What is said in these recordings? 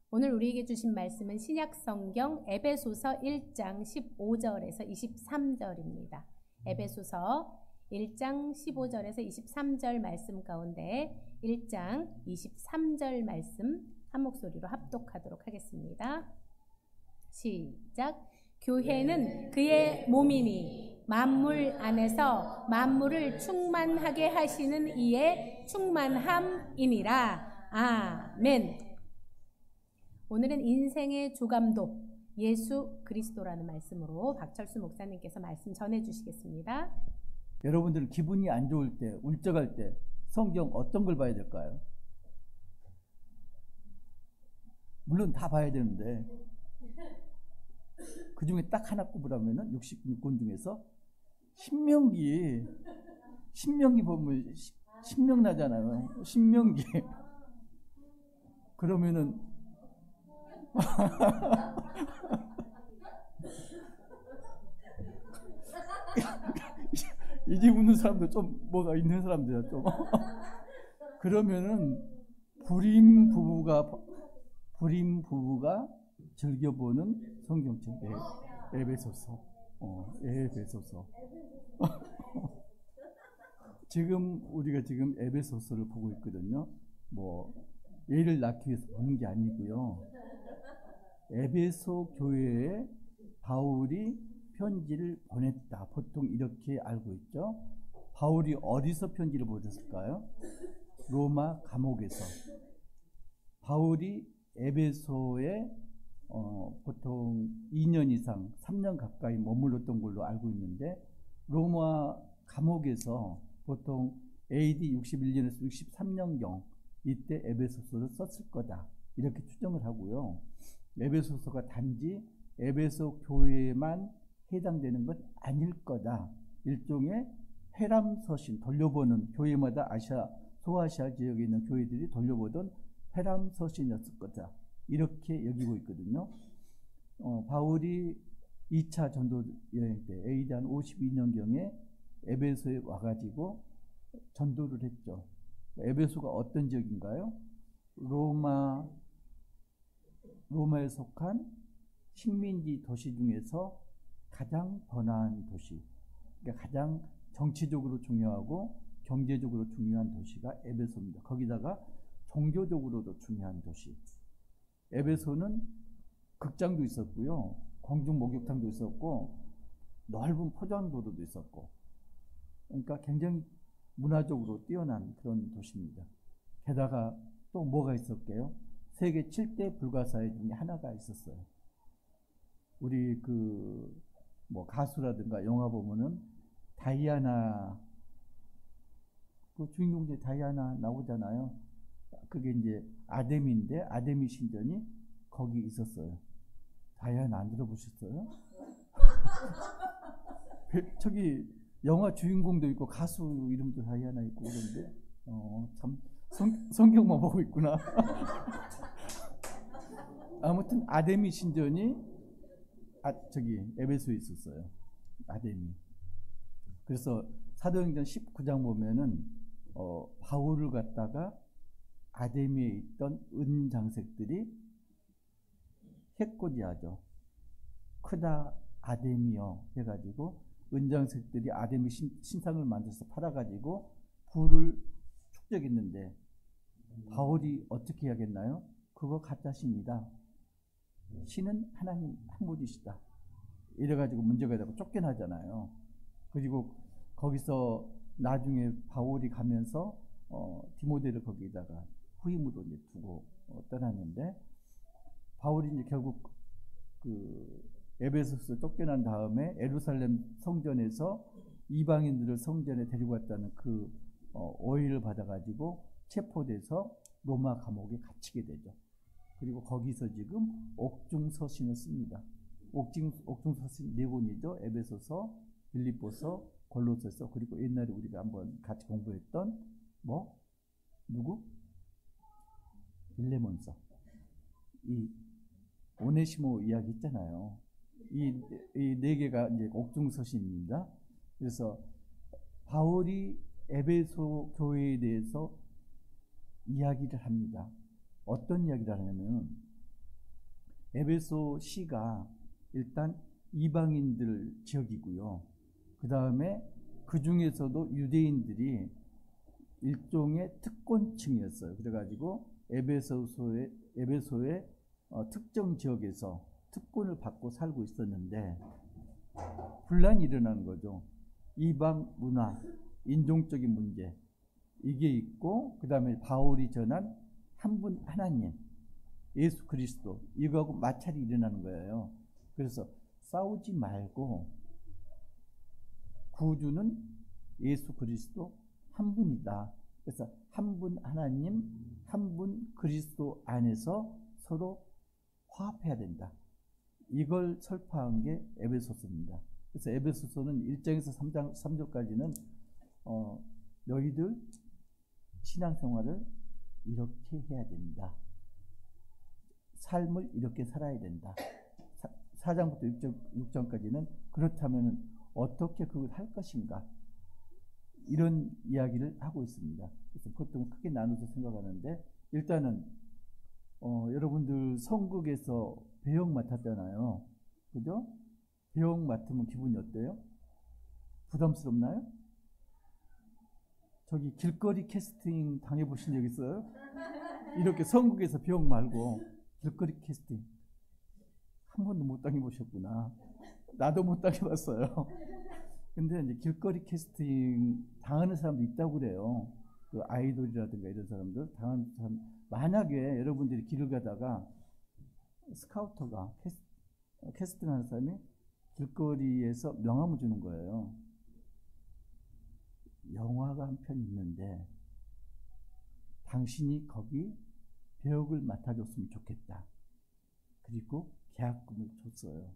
오늘 우리에게 주신 말씀은 신약성경 에베소서 1장 15절에서 23절입니다. 에베소서 1장 15절에서 23절 말씀 가운데 1장 23절 말씀 한 목소리로 합독하도록 하겠습니다. 시작. 교회는 그의 몸이니 만물 안에서 만물을 충만하게 하시는 이의 충만함이니라. 아멘. 오늘은 인생의 주감독 예수 그리스도라는 말씀으로 박철수 목사님께서 말씀 전해주시겠습니다. 여러분들은 기분이 안 좋을 때, 울적할 때 성경 어떤 걸 봐야 될까요? 물론 다 봐야 되는데 그 중에 딱 하나 꼽으라면 66권 중에서 신명기 보면 신명 나잖아요. 신명기. 그러면은 이제 웃는 사람도 좀 뭐가 있는 사람들이야 좀. 그러면은 불임 부부가 즐겨보는 성경책 에베소서. 에베소서. 우리가 지금 에베소서를 보고 있거든요. 뭐 얘를 낳기 위해서 보는 게 아니고요. 에베소 교회에 바울이 편지를 보냈다. 보통 이렇게 알고 있죠. 바울이 어디서 편지를 보냈을까요? 로마 감옥에서. 바울이 에베소에 보통 2년 이상, 3년 가까이 머물렀던 걸로 알고 있는데 로마 감옥에서 보통 AD 61년에서 63년경 이때 에베소서를 썼을 거다. 이렇게 추정을 하고요. 에베소서가 단지 에베소 교회에만 해당되는 것 아닐 거다. 일종의 회람서신, 돌려보는 교회마다 소아시아 지역에 있는 교회들이 돌려보던 회람서신이었을 거다. 이렇게 여기고 있거든요. 바울이 2차 전도 여행 때 AD 한 52년경에 에베소에 와가지고 전도를 했죠. 에베소가 어떤 지역인가요? 로마에 속한 식민지 도시 중에서 가장 번화한 도시, 그러니까 가장 정치적으로 중요하고 경제적으로 중요한 도시가 에베소입니다. 거기다가 종교적으로도 중요한 도시. 에베소는 극장도 있었고요, 공중 목욕탕도 있었고, 넓은 포장도로도 있었고, 그러니까 굉장히 문화적으로 뛰어난 그런 도시입니다. 게다가 또 뭐가 있었게요? 세계 7대 불가사의 중에 하나가 있었어요. 우리 가수라든가 영화 보면은 다이아나, 그 주인공들 다이아나 나오잖아요. 그게 이제 아데미인데 아데미 신전이 거기 있었어요. 다이아나 안 들어보셨어요? 저기 영화 주인공도 있고 가수 이름도 다이아나 있고 그런데 참 성경만 보고 있구나. 아무튼 아데미 신전이 에베소에 있었어요. 아데미. 그래서 사도행전 19장 보면은 바울을 갖다가 아데미에 있던 은장색들이 해코지하죠. 크다 아데미여 해가지고 은장색들이 아데미 신상을 만들어서 팔아가지고 부를 축적했는데 바울이 어떻게 해야겠나요? 그거 가짜 신이다. 신은 하나님 한 분이시다. 이래가지고 문제가 되고 쫓겨나잖아요. 그리고 거기서 나중에 바울이 가면서 디모데를 거기다가 후임으로 이제 두고 떠났는데, 바울이 이제 결국 에베소서 쫓겨난 다음에 예루살렘 성전에서 이방인들을 성전에 데리고 왔다는 오해를 받아가지고 체포돼서 로마 감옥에 갇히게 되죠. 그리고 거기서 지금 옥중서신을 씁니다. 옥중서신 4권이죠. 에베소서, 빌립보서, 골로새서, 그리고 옛날에 우리가 한번 같이 공부했던 빌레몬서. 이 오네시모 이야기 있잖아요. 이 4개가 이제 옥중서신입니다. 그래서 바울이 에베소 교회에 대해서 이야기를 합니다. 어떤 이야기를 하냐면 에베소시가 일단 이방인들 지역이고요. 그 다음에 그 중에서도 유대인들이 일종의 특권층이었어요. 그래가지고 에베소의 특정 지역에서 특권을 받고 살고 있었는데 분란이 일어나는 거죠. 이방 문화, 인종적인 문제 이게 있고 그 다음에 바울이 전한 한 분 하나님 예수 그리스도 이거하고 마찰이 일어나는 거예요. 그래서 싸우지 말고 구주는 예수 그리스도 한 분이다. 그래서 한 분 하나님, 한 분 그리스도 안에서 서로 화합해야 된다. 이걸 설파한 게 에베소서입니다. 그래서 에베소서는 1장에서 3절까지는 너희들 신앙생활을 이렇게 해야 된다. 삶을 이렇게 살아야 된다. 4장부터 6장까지는 그렇다면 어떻게 그걸 할 것인가 이런 이야기를 하고 있습니다. 그래서 보통 크게 나눠서 생각하는데 일단은 여러분들 성극에서 배역 맡았잖아요. 그죠? 배역 맡으면 기분이 어때요? 부담스럽나요? 저기 길거리 캐스팅 당해보신 적 있어요? 이렇게 성극에서 배역 말고 길거리 캐스팅 한 번도 못 당해보셨구나. 나도 못 당해봤어요. 근데 이제 길거리 캐스팅 당하는 사람도 있다고 그래요. 그 아이돌이라든가 이런 사람들 당하는 사람. 만약에 여러분들이 길을 가다가 스카우터가 캐스팅하는 사람이 길거리에서 명함을 주는 거예요. 영화가 한 편 있는데 당신이 거기 배역을 맡아줬으면 좋겠다. 그리고 계약금을 줬어요.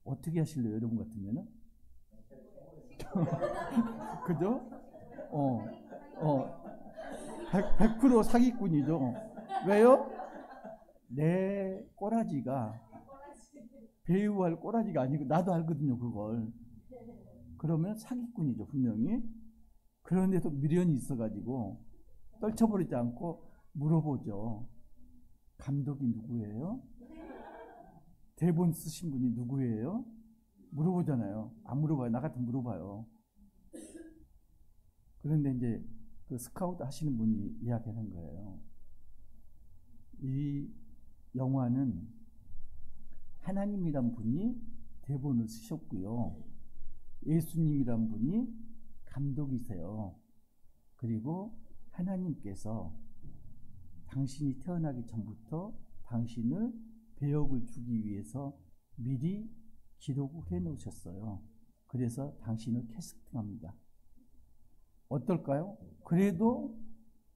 어떻게 하실래요? 여러분 같으면은? 그죠? 100% 사기꾼이죠. 왜요? 내 꼬라지가 배우할 꼬라지가 아니고 나도 알거든요, 그걸. 그러면 사기꾼이죠, 분명히. 그런데도 미련이 있어가지고 떨쳐버리지 않고 물어보죠. 감독이 누구예요? 대본 쓰신 분이 누구예요? 물어보잖아요. 안 물어봐요. 나 같으면 물어봐요. 그런데 이제 그 스카우트 하시는 분이 이야기하는 거예요. 이 영화는 하나님이란 분이 대본을 쓰셨고요. 예수님이란 분이 감독이세요. 그리고 하나님께서 당신이 태어나기 전부터 당신을 배역을 주기 위해서 미리 기록을 해놓으셨어요. 그래서 당신을 캐스팅합니다. 어떨까요? 그래도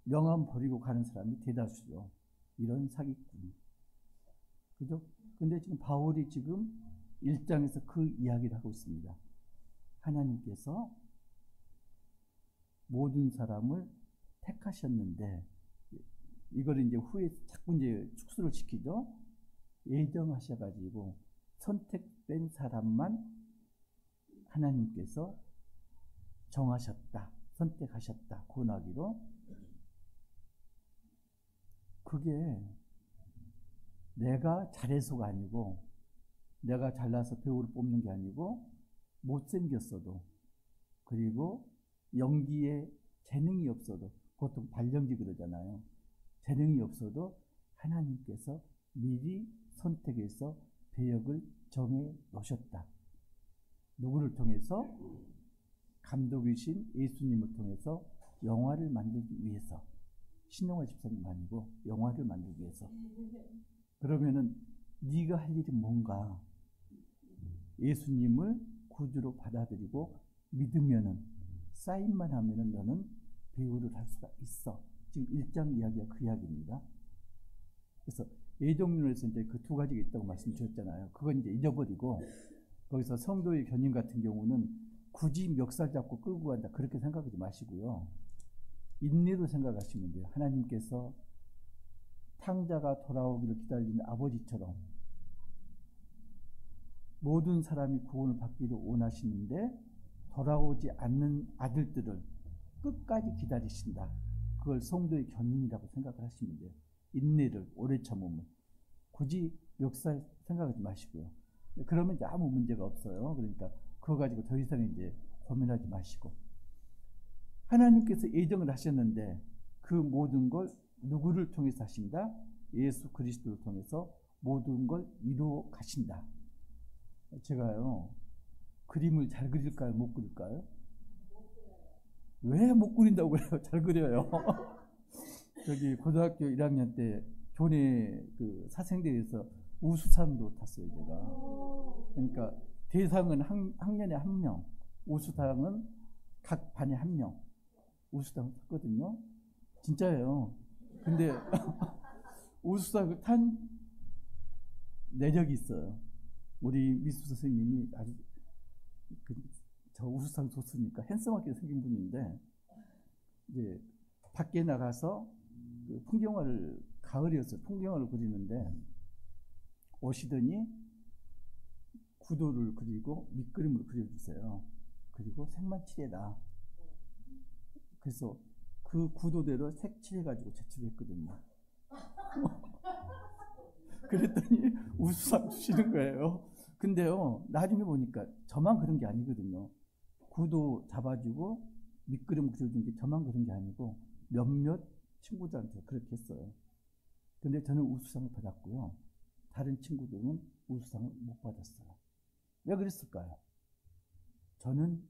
명함 버리고 가는 사람이 대다수죠. 이런 사기꾼. 그죠? 근데 지금 바울이 지금 1장에서 그 이야기를 하고 있습니다. 하나님께서 모든 사람을 택하셨는데 이걸 이제 후에 자꾸 이제 축소를 시키죠. 예정하셔가지고 선택된 사람만 하나님께서 정하셨다, 선택하셨다, 구원하기로. 그게 내가 잘해서가 아니고 내가 잘나서 배우를 뽑는 게 아니고 못생겼어도 그리고 연기에 재능이 없어도 보통 발연기 그러잖아요. 재능이 없어도 하나님께서 미리 선택해서 배역을 정해 놓으셨다. 누구를 통해서? 감독이신 예수님을 통해서 영화를 만들기 위해서. 신영화 집사님 아니고 영화를 만들기 위해서. 그러면은 네가 할 일이 뭔가? 예수님을 구주로 받아들이고 믿으면은 사인만 하면은 너는 배우를 할 수가 있어. 지금 1장 이야기가 그 이야기입니다. 그래서 예정론에서 이제 그 두 가지가 있다고 말씀드렸잖아요. 그건 이제 잊어버리고 거기서 성도의 견인 같은 경우는 굳이 멱살 잡고 끌고 간다 그렇게 생각하지 마시고요. 인내로 생각하시면 돼요. 하나님께서 탕자가 돌아오기를 기다리는 아버지처럼 모든 사람이 구원을 받기를 원하시는데 돌아오지 않는 아들들을 끝까지 기다리신다. 그걸 성도의 견인이라고 생각을 하시면 돼요. 인내를 오래 참음을. 굳이 멱살 생각하지 마시고요. 그러면 이제 아무 문제가 없어요. 그러니까 그거 가지고 더 이상 이제 고민하지 마시고, 하나님께서 예정을 하셨는데 그 모든 걸 누구를 통해서 하신다? 예수 그리스도를 통해서 모든 걸 이루어 가신다. 제가요, 그림을 잘 그릴까요? 못 그릴까요? 왜 못 그린다고 그래요? 잘 그려요. 저기 고등학교 1학년 때 교내 그 사생대회에서 우수상도 탔어요, 제가. 그러니까 대상은 학년에 1명, 우수상은 각 반에 1명, 우수상 탔거든요. 진짜예요. 근데 우수상을 탄 내력이 있어요. 우리 미술 선생님이 아주 저 우수상 줬으니까 핸섬하게 생긴 분인데, 이제 밖에 나가서 그 풍경화를, 가을이었어요. 풍경화를 그리는데 오시더니 구도를 그리고 밑그림을 그려주세요. 그리고 색만 칠해라. 그래서 그 구도대로 색 칠해가지고 제출했거든요. 그랬더니 우수상 주시는 거예요. 근데요, 나중에 보니까 저만 그런 게 아니거든요. 구도 잡아주고 밑그림 그려준 게 저만 그런 게 아니고 몇몇 친구들한테 그렇게 했어요. 근데 저는 우수상을 받았고요. 다른 친구들은 우수상을 못 받았어요. 왜 그랬을까요? 저는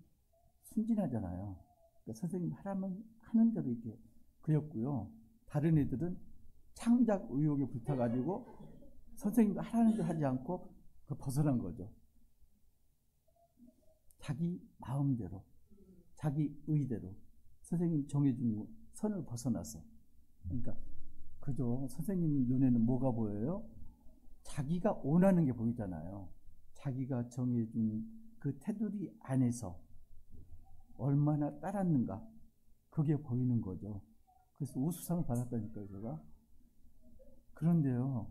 순진하잖아요. 그러니까 선생님 하는 대로 이렇게 그렸고요. 다른 애들은 창작 의욕에 불타가지고 선생님도 하라는 대로 하지 않고 그 벗어난 거죠. 자기 마음대로, 자기 의대로 선생님 정해준 선을 벗어나서. 그러니까 그죠. 선생님 눈에는 뭐가 보여요? 자기가 원하는 게 보이잖아요. 자기가 정해준 그 테두리 안에서 얼마나 따랐는가, 그게 보이는 거죠. 그래서 우수상을 받았다니까요, 제가. 그런데요,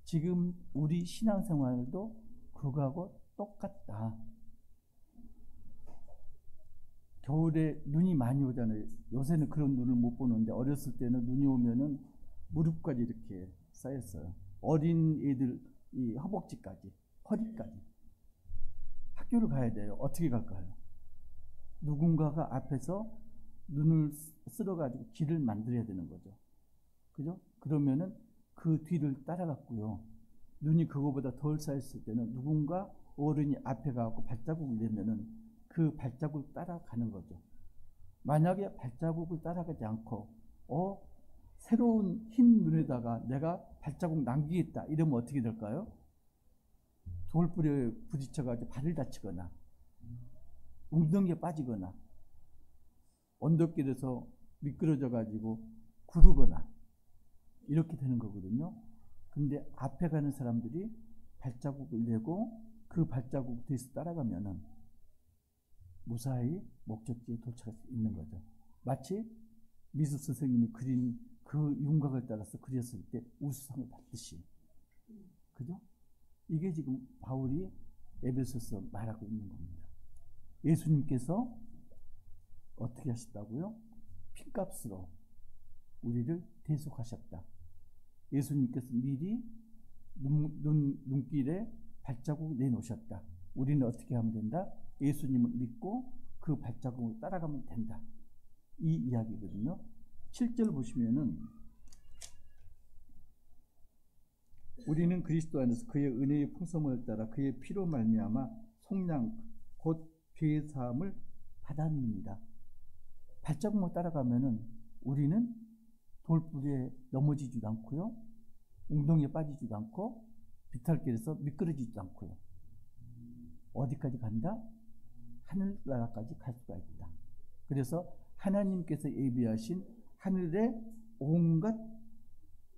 지금 우리 신앙생활도 그거하고 똑같다. 겨울에 눈이 많이 오잖아요. 요새는 그런 눈을 못 보는데 어렸을 때는 눈이 오면은 무릎까지 이렇게 쌓였어요. 어린 애들 이 허벅지까지, 허리까지. 학교를 가야 돼요. 어떻게 갈까요? 누군가가 앞에서 눈을 쓸어가지고 길을 만들어야 되는 거죠. 그죠? 그러면은 그 뒤를 따라갔고요. 눈이 그거보다 덜 쌓였을 때는 누군가 어른이 앞에 가고 발자국을 내면은 그 발자국을 따라가는 거죠. 만약에 발자국을 따라가지 않고 새로운 흰 눈에다가 내가 발자국 남기겠다 이러면 어떻게 될까요? 돌불에 부딪혀가지고 발을 다치거나 웅덩이에 빠지거나 언덕길에서 미끄러져가지고 구르거나 이렇게 되는 거거든요. 근데 앞에 가는 사람들이 발자국을 내고 그 발자국 뒤에서 따라가면은 무사히 목적지에 도착할 수 있는 거죠. 마치 미술 선생님이 그린 그 윤곽을 따라서 그렸을 때 우수상을 받듯이. 그죠? 이게 지금 바울이 에베소서 말하고 있는 겁니다. 예수님께서 어떻게 하셨다고요? 핏값으로 우리를 대속하셨다. 예수님께서 미리 눈길에 발자국을 내놓으셨다. 우리는 어떻게 하면 된다? 예수님을 믿고 그 발자국을 따라가면 된다. 이 이야기거든요. 7절 보시면은 우리는 그리스도 안에서 그의 은혜의 풍성을 따라 그의 피로 말미암아 속량 곧 죄의 사함을 받았느니라. 발자국만 따라가면은 우리는 돌불에 넘어지지도 않고요, 웅덩이에 빠지지도 않고, 비탈길에서 미끄러지지도 않고요. 어디까지 간다? 하늘나라까지 갈 수가 있다. 그래서 하나님께서 예비하신 하늘의 온갖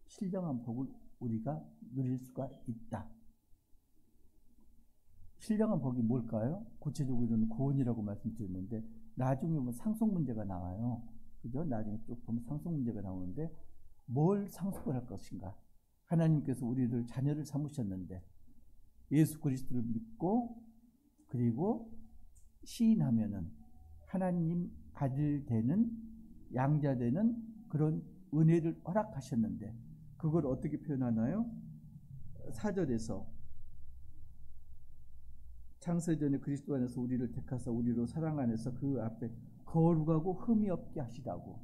신령한 복을 우리가 누릴 수가 있다. 신령한 복이 뭘까요? 구체적으로는 구원이라고 말씀드렸는데 나중에 보면 상속 문제가 나와요. 그죠? 나중에 쭉 보면 상속 문제가 나오는데 뭘 상속을 할 것인가? 하나님께서 우리를 자녀를 삼으셨는데 예수 그리스도를 믿고 그리고 시인하면은 하나님 아들 되는, 양자 되는 그런 은혜를 허락하셨는데 그걸 어떻게 표현하나요? 4절에서 창세전에 그리스도 안에서 우리를 택하사 우리로 사랑 안에서 그 앞에 거룩하고 흠이 없게 하시라고.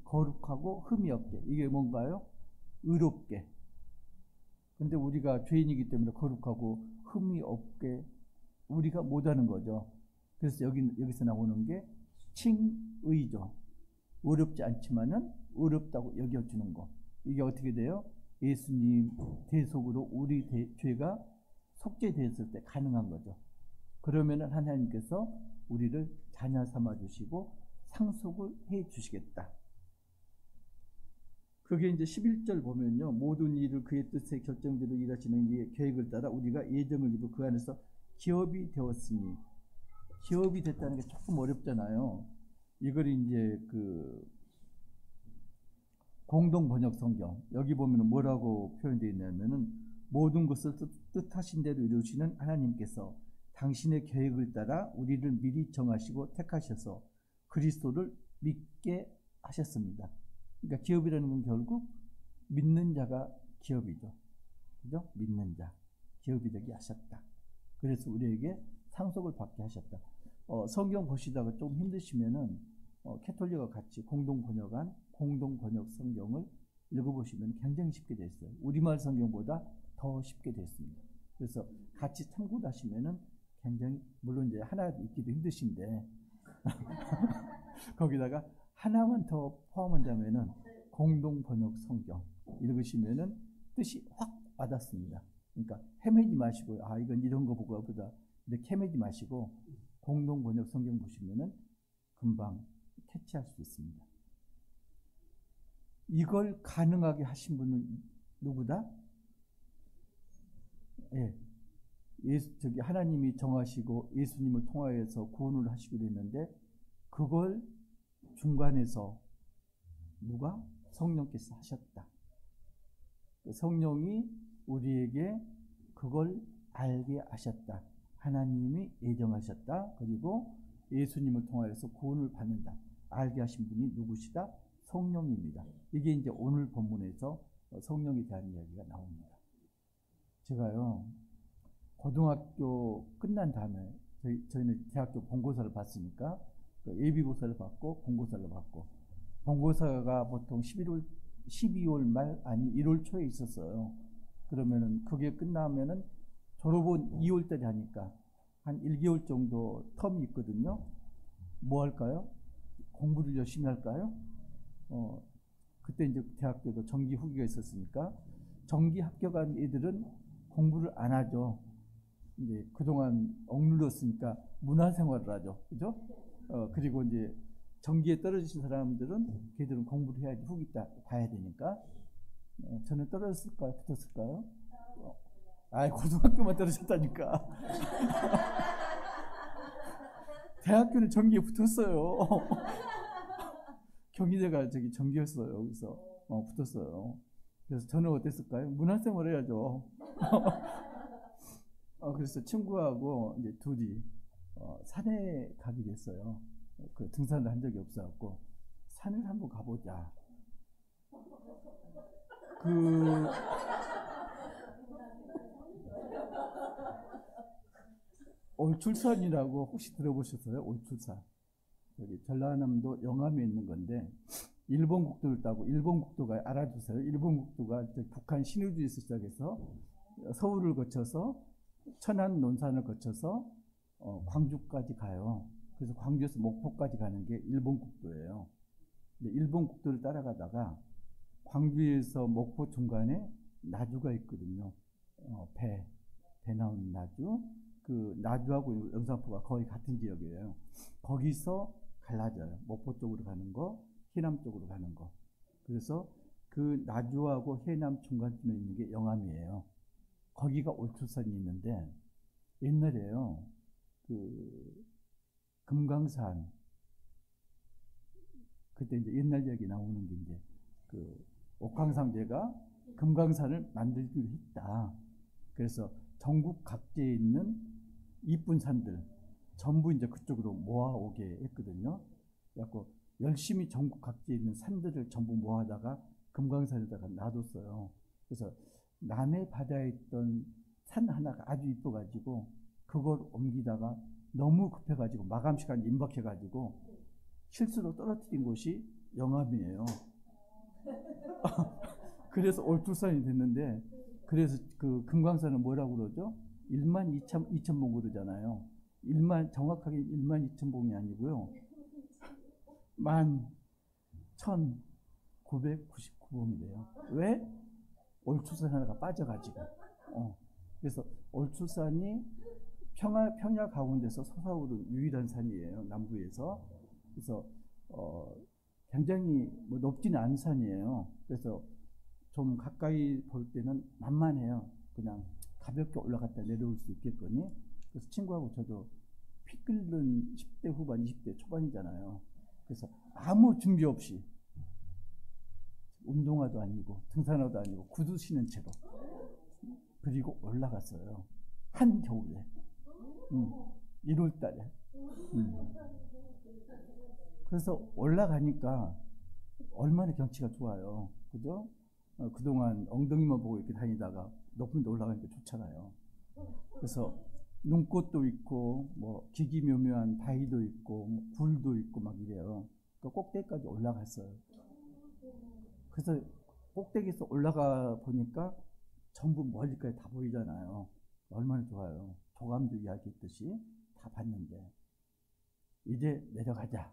거룩하고 흠이 없게. 이게 뭔가요? 의롭게. 근데 우리가 죄인이기 때문에 거룩하고 흠이 없게 우리가 못하는 거죠. 그래서 여기서 나오는 게 칭의죠. 어렵지 않지만은 어렵다고 여겨주는 거. 이게 어떻게 돼요? 예수님 대속으로 우리 죄가 속죄되었을 때 가능한 거죠. 그러면은 하나님께서 우리를 자녀 삼아 주시고 상속을 해 주시겠다. 그게 이제 11절 보면요. 모든 일을 그의 뜻에 결정대로 일하시는 이의 계획을 따라 우리가 예정을 입어 그 안에서 기업이 되었으니. 기업이 됐다는 게 조금 어렵잖아요. 이걸 이제 공동 번역 성경 여기 보면은 뭐라고 표현되어 있냐면은 모든 것을 뜻하신 대로 이루시는 하나님께서 당신의 계획을 따라 우리를 미리 정하시고 택하셔서 그리스도를 믿게 하셨습니다. 그러니까 기업이라는 건 결국 믿는 자가 기업이죠. 그죠? 믿는 자. 기업이 되게 하셨다. 그래서 우리에게 상속을 받게 하셨다. 성경 보시다가 좀 힘드시면은 캐톨릭과 같이 공동 번역 성경을 읽어보시면 굉장히 쉽게 되어 있어요. 우리말 성경보다 더 쉽게 되어 있습니다. 그래서 같이 참고하시면은 굉장히, 물론 이제 하나 읽기도 힘드신데 거기다가 하나만 더 포함한다면은 공동 번역 성경 읽으시면은 뜻이 확 와닿습니다. 그러니까 헤매지 마시고 이건 이런 거 보고 보다 이렇게 헤매지 마시고 공동 번역 성경 보시면은 금방 캐치할 수 있습니다. 이걸 가능하게 하신 분은 누구다? 하나님이 정하시고 예수님을 통하여서 구원을 하시기로 했는데 그걸 중간에서 누가? 성령께서 하셨다. 성령이 우리에게 그걸 알게 하셨다. 하나님이 예정하셨다. 그리고 예수님을 통하여서 구원을 받는다. 알게 하신 분이 누구시다? 성령입니다. 이게 이제 오늘 본문에서 성령에 대한 이야기가 나옵니다. 제가요, 고등학교 끝난 다음에 저희는 대학교 본고사를 봤으니까 예비고사를 받고 본고사를 받고, 본고사가 보통 12월 말 아니면 1월 초에 있었어요. 그러면은 그게 끝나면은 졸업은 2월달에 하니까 한 1개월 정도 텀이 있거든요. 뭐 할까요? 공부를 열심히 할까요? 그때 이제 대학교도 정기 후기가 있었으니까 정기 합격한 애들은 공부를 안 하죠. 이제 그동안 억눌렀으니까 문화생활을 하죠. 그죠? 그리고 이제 정기에 떨어지신 사람들은 걔들은 공부를 해야지 후기 봐야 되니까. 저는 떨어졌을까요? 붙었을까요? 고등학교만 떨어졌다니까. 대학교는 정기에 붙었어요. 경희대가 정기였어요. 그래서 붙었어요. 그래서 저는 어땠을까요? 문화생활 해야죠. 그래서 친구하고 이제 둘이 산에 가기로 했어요. 그 등산을 한 적이 없어갖고 산을 한번 가보자. 올출산이라고 혹시 들어보셨어요? 올출산. 여기 전라남도 영암에 있는 건데 일본 국도를 따고, 일본 국도가 알아두세요. 일본 국도가 북한 신의주에서 시작해서 서울을 거쳐서 천안 논산을 거쳐서 광주까지 가요. 그래서 광주에서 목포까지 가는 게 일본 국도예요. 근데 일본 국도를 따라가다가 광주에서 목포 중간에 나주가 있거든요. 배 나오는 나주. 그 나주하고 영산포가 거의 같은 지역이에요. 거기서 갈라져요. 목포 쪽으로 가는 거, 해남 쪽으로 가는 거. 그래서 그 나주하고 해남 중간쯤에 있는 게 영암이에요. 거기가 올출산이 있는데 옛날에요. 그 금강산, 그때 이제 옛날 얘기 나오는 게 이제 그 옥황상제가 금강산을 만들기로 했다. 그래서 전국 각지에 있는 이쁜 산들 전부 이제 그쪽으로 모아오게 했거든요. 그래갖고 열심히 전국 각지에 있는 산들을 전부 모아다가 금강산에다가 놔뒀어요. 그래서 남해 바다에 있던 산 하나가 아주 이뻐가지고 그걸 옮기다가 너무 급해가지고 마감 시간이 임박해가지고 실수로 떨어뜨린 곳이 영암이에요. 그래서 올투산이 됐는데, 그래서 그 금강산은 뭐라고 그러죠? 12,000봉 그러잖아요. 정확하게 12,000봉이 아니고요. 11,999봉이래요. 왜? 올투산 하나가 빠져가지고. 그래서 올투산이 평야 가운데서 서사오른 유일한 산이에요. 남부에서. 그래서 굉장히 뭐 높지는 않은 산이에요. 그래서 좀 가까이 볼 때는 만만해요. 그냥 가볍게 올라갔다 내려올 수 있겠거니. 그래서 친구하고 저도 피 끓는 10대 후반, 20대 초반이잖아요. 그래서 아무 준비 없이 운동화도 아니고 등산화도 아니고 구두 신은 채로 그리고 올라갔어요. 한겨울에 1월 달에. 그래서 올라가니까 얼마나 경치가 좋아요. 그죠? 그동안 엉덩이만 보고 이렇게 다니다가 높은 데 올라가니까 좋잖아요. 그래서 눈꽃도 있고 뭐 기기묘묘한 바위도 있고 뭐 굴도 있고 막 이래요. 그 꼭대기까지 올라갔어요. 그래서 꼭대기에서 올라가 보니까 전부 멀리까지 다 보이잖아요. 얼마나 좋아요. 조감도 이야기했듯이 다 봤는데 이제 내려가자.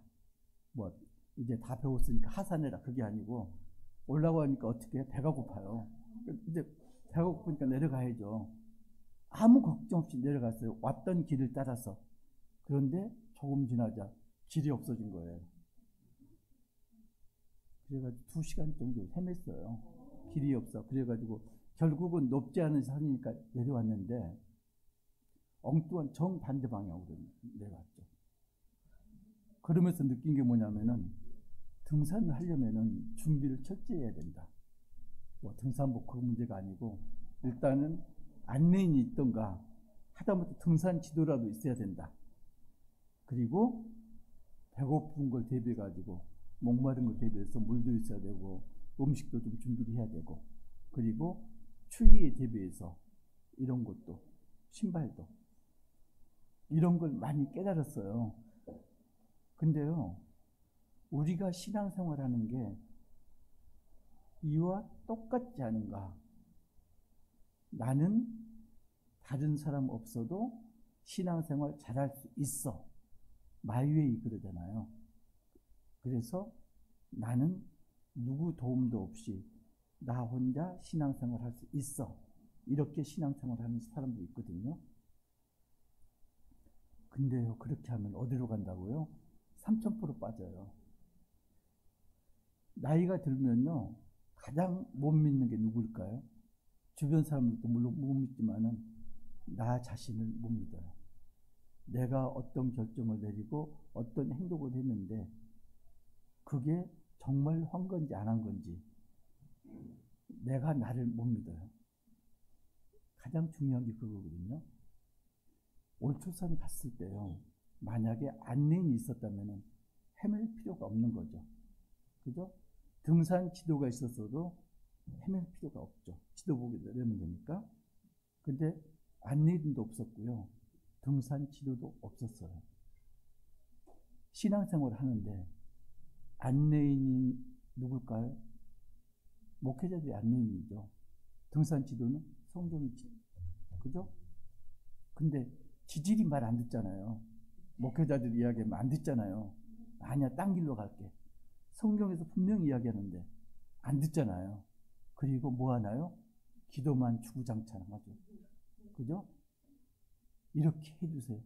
뭐 이제 다 배웠으니까 하산해라. 그게 아니고 올라가니까 어떻게 해? 배가 고파요. 이제 배가 고프니까 내려가야죠. 아무 걱정 없이 내려갔어요. 왔던 길을 따라서. 그런데 조금 지나자 길이 없어진 거예요. 그래가지고 2시간 정도 헤맸어요. 길이 없어. 그래가지고 결국은 높지 않은 산이니까 내려왔는데 엉뚱한 정반대 방향으로 내려왔죠. 그러면서 느낀 게 뭐냐면은 등산을 하려면은 준비를 철저히 해야 된다. 뭐 등산복 그 문제가 아니고 일단은 안내인이 있던가 하다못해 등산 지도라도 있어야 된다. 그리고 배고픈 걸 대비해가지고 목마른 걸 대비해서 물도 있어야 되고 음식도 좀 준비를 해야 되고 그리고 추위에 대비해서 이런 것도 신발도 이런 걸 많이 깨달았어요. 근데요, 우리가 신앙생활하는 게 이와 똑같지 않은가? 나는 다른 사람 없어도 신앙생활 잘할 수 있어. 마이웨이 그러잖아요. 그래서 나는 누구 도움도 없이 나 혼자 신앙생활 할 수 있어. 이렇게 신앙생활 하는 사람도 있거든요. 근데요, 그렇게 하면 어디로 간다고요? 3000% 빠져요. 나이가 들면요, 가장 못 믿는 게 누구일까요? 주변 사람들도 물론 못 믿지만은 나 자신을 못 믿어요. 내가 어떤 결정을 내리고 어떤 행동을 했는데 그게 정말 한 건지 안 한 건지 내가 나를 못 믿어요. 가장 중요한 게 그거거든요. 올투산에 갔을 때요, 만약에 안내인이 있었다면 헤맬 필요가 없는 거죠. 그죠? 등산 지도가 있었어도 헤맬 필요가 없죠. 지도 보기 내려면 되니까. 근데 안내인도 없었고요. 등산 지도도 없었어요. 신앙생활을 하는데 안내인이 누굴까요? 목회자들이 안내인이죠. 등산 지도는 성경이지. 그죠? 근데 지질이 말 안 듣잖아요. 목회자들 이야기하면 안 듣잖아요. 아니야, 딴 길로 갈게. 성경에서 분명히 이야기하는데 안 듣잖아요. 그리고 뭐 하나요? 기도만 주구장창 하죠. 그죠? 이렇게 해주세요.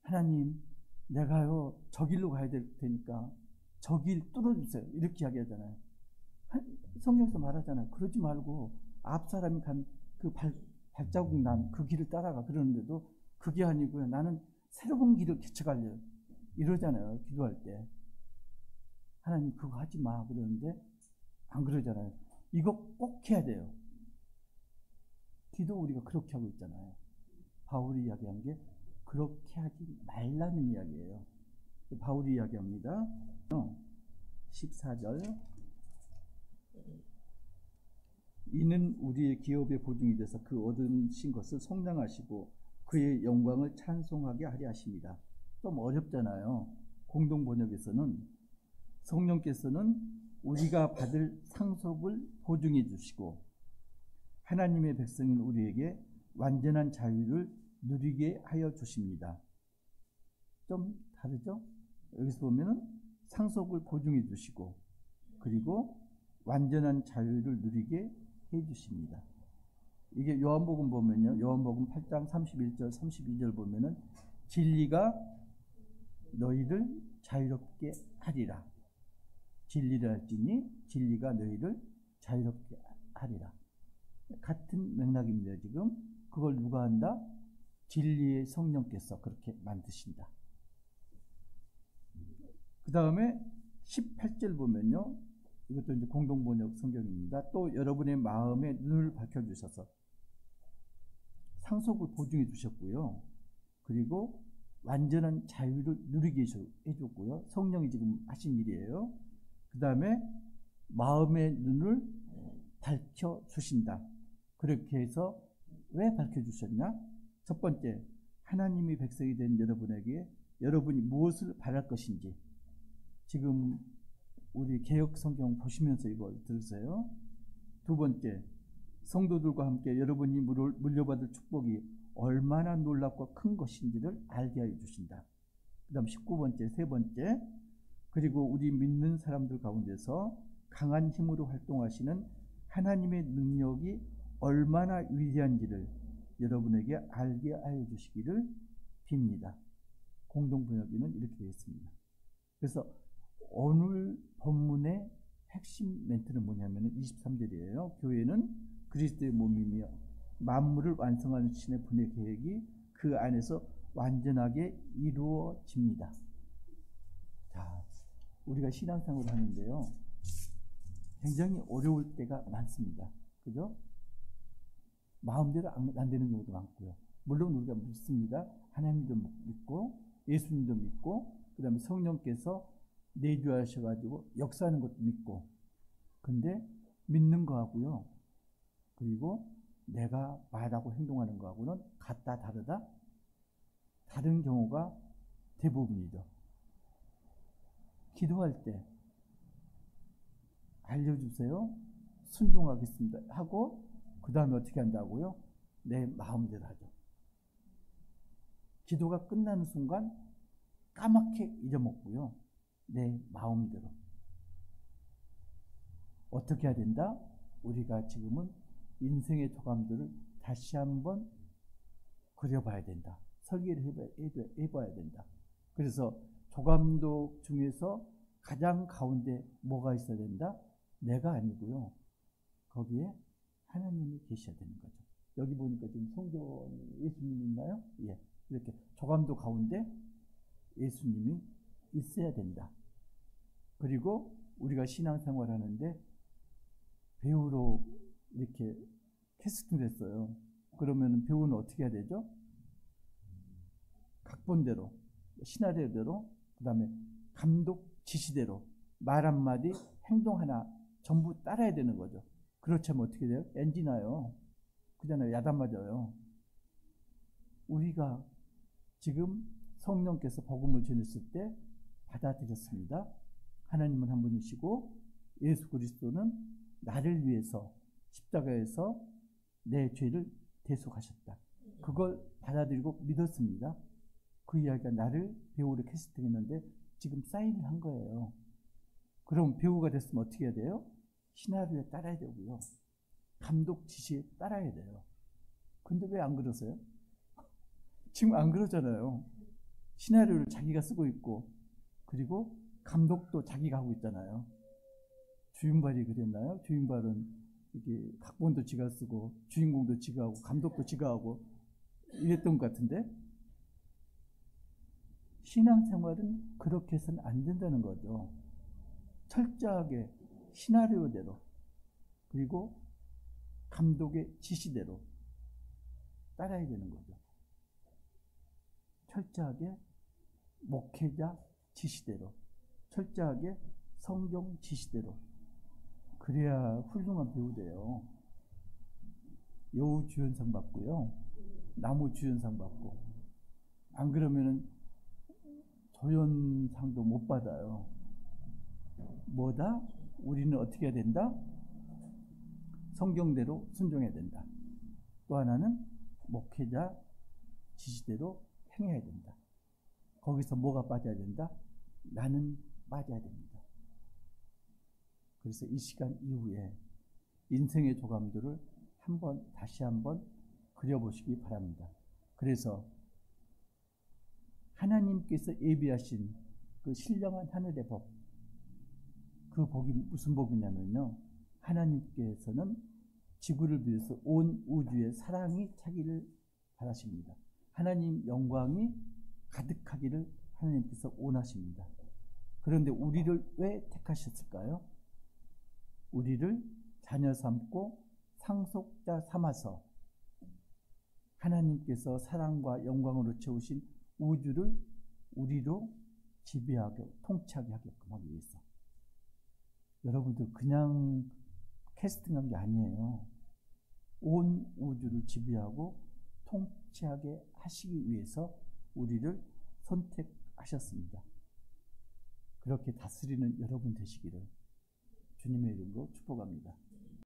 하나님, 내가요 저 길로 가야 될 테니까 저 길 뚫어주세요. 이렇게 이야기하잖아요. 성경에서 말하잖아요. 그러지 말고 앞 사람이 간 그 발자국 난 그 길을 따라가. 그러는데도 그게 아니고요. 나는 새로운 길을 개척하려고 이러잖아요. 기도할 때. 하나님 그거 하지 마 그러는데 안 그러잖아요. 이거 꼭 해야 돼요. 기도 우리가 그렇게 하고 있잖아요. 바울이 이야기한 게 그렇게 하지 말라는 이야기예요. 바울이 이야기합니다. 14절 이는 우리의 기업의 보증이 돼서 그 얻으신 것을 속량하시고 그의 영광을 찬송하게 하려 하십니다. 좀 어렵잖아요. 공동 번역에서는 성령께서는 우리가 받을 상속을 보증해 주시고 하나님의 백성인 우리에게 완전한 자유를 누리게 하여 주십니다. 좀 다르죠? 여기서 보면은 상속을 보증해 주시고 그리고 완전한 자유를 누리게 해 주십니다. 이게 요한복음 보면요. 요한복음 8장 31절 32절 보면은 진리가 너희를 자유롭게 하리라. 진리를 할지니 진리가 너희를 자유롭게 하리라. 같은 맥락입니다. 지금 그걸 누가 한다? 진리의 성령께서 그렇게 만드신다. 그 다음에 18절 보면요. 이것도 이제 공동번역 성경입니다. 또 여러분의 마음에 눈을 밝혀주셔서 상속을 보증해 주셨고요. 그리고 완전한 자유를 누리게 해줬고요. 성령이 지금 하신 일이에요. 그 다음에 마음의 눈을 밝혀주신다. 그렇게 해서 왜 밝혀주셨냐? 첫 번째, 하나님의 백성이 된 여러분에게 여러분이 무엇을 바랄 것인지 지금 우리 개역 성경 보시면서 이걸 들으세요. 두 번째, 성도들과 함께 여러분이 물려받을 축복이 얼마나 놀랍고 큰 것인지를 알게 하여 주신다. 그 다음 19번째, 세 번째, 그리고 우리 믿는 사람들 가운데서 강한 힘으로 활동하시는 하나님의 능력이 얼마나 위대한지를 여러분에게 알게 하여 주시기를 빕니다. 공동번역에는 이렇게 되어 있습니다. 그래서 오늘 본문의 핵심 멘트는 뭐냐면 23절이에요. 교회는 그리스도의 몸이며 만물을 완성하는 신의 분의 계획이 그 안에서 완전하게 이루어집니다. 자, 우리가 신앙생활을 하는데요. 굉장히 어려울 때가 많습니다. 그죠? 마음대로 안 되는 경우도 많고요. 물론 우리가 믿습니다. 하나님도 믿고 예수님도 믿고 그 다음에 성령께서 내주하셔가지고 역사하는 것도 믿고 근데 믿는 거하고요. 그리고 내가 말하고 행동하는 거하고는 같다 다르다? 다른 경우가 대부분이죠. 기도할 때 알려주세요. 순종하겠습니다. 하고 그 다음에 어떻게 한다고요? 내 마음대로 하죠. 기도가 끝나는 순간 까맣게 잊어먹고요. 내 마음대로. 어떻게 해야 된다? 우리가 지금은 인생의 조감들을 다시 한번 그려봐야 된다. 설계를 해봐야 된다. 그래서 조감독 중에서 가장 가운데 뭐가 있어야 된다? 내가 아니고요. 거기에 하나님이 계셔야 되는 거죠. 여기 보니까 지금 성전에 예수님이 있나요? 예. 이렇게 조감독 가운데 예수님이 있어야 된다. 그리고 우리가 신앙생활 하는데 배우로 이렇게 캐스팅 됐어요. 그러면 배우는 어떻게 해야 되죠? 각본대로, 시나리오대로, 그 다음에 감독 지시대로 말 한마디, 행동 하나 전부 따라야 되는 거죠. 그렇지 않으면 어떻게 돼요? 엔진나요. 그잖아요. 야단 맞아요. 우리가 지금 성령께서 복음을 전했을 때 받아들였습니다. 하나님은 한 분이시고 예수 그리스도는 나를 위해서 십자가에서 내 죄를 대속하셨다. 그걸 받아들이고 믿었습니다. 그 이야기가 나를 배우로 캐스팅했는데 지금 사인을 한 거예요. 그럼 배우가 됐으면 어떻게 해야 돼요? 시나리오에 따라야 되고요. 감독 지시에 따라야 돼요. 근데 왜 안 그러세요? 지금 안 그러잖아요. 시나리오를 자기가 쓰고 있고 그리고 감독도 자기가 하고 있잖아요. 주윤발이 그랬나요? 주윤발은 이게 각본도 지가 쓰고 주인공도 지가 하고 감독도 지가 하고 이랬던 것 같은데 신앙생활은 그렇게 해서는 안 된다는 거죠. 철저하게 시나리오대로 그리고 감독의 지시대로 따라야 되는 거죠. 철저하게 목회자 지시대로 철저하게 성경 지시대로 그래야 훌륭한 배우 돼요. 여우 주연상 받고요. 나무 주연상 받고. 안 그러면은 조연상도 못 받아요. 뭐다? 우리는 어떻게 해야 된다? 성경대로 순종해야 된다. 또 하나는 목회자 지시대로 행해야 된다. 거기서 뭐가 빠져야 된다? 나는 빠져야 됩니다. 그래서 이 시간 이후에 인생의 조감도를 다시 한번 그려보시기 바랍니다. 그래서 하나님께서 예비하신 그 신령한 하늘의 복, 그 복이 무슨 복이냐면요, 하나님께서는 지구를 비해서 온 우주에 사랑이 차기를 바라십니다. 하나님 영광이 가득하기를 하나님께서 원하십니다. 그런데 우리를 왜 택하셨을까요? 우리를 자녀 삼고 상속자 삼아서 하나님께서 사랑과 영광으로 채우신 우주를 우리로 지배하게, 통치하게 하게끔 하기 위해서. 여러분들 그냥 캐스팅한 게 아니에요. 온 우주를 지배하고 통치하게 하시기 위해서 우리를 선택하셨습니다. 그렇게 다스리는 여러분 되시기를 주님의 이름으로 축복합니다.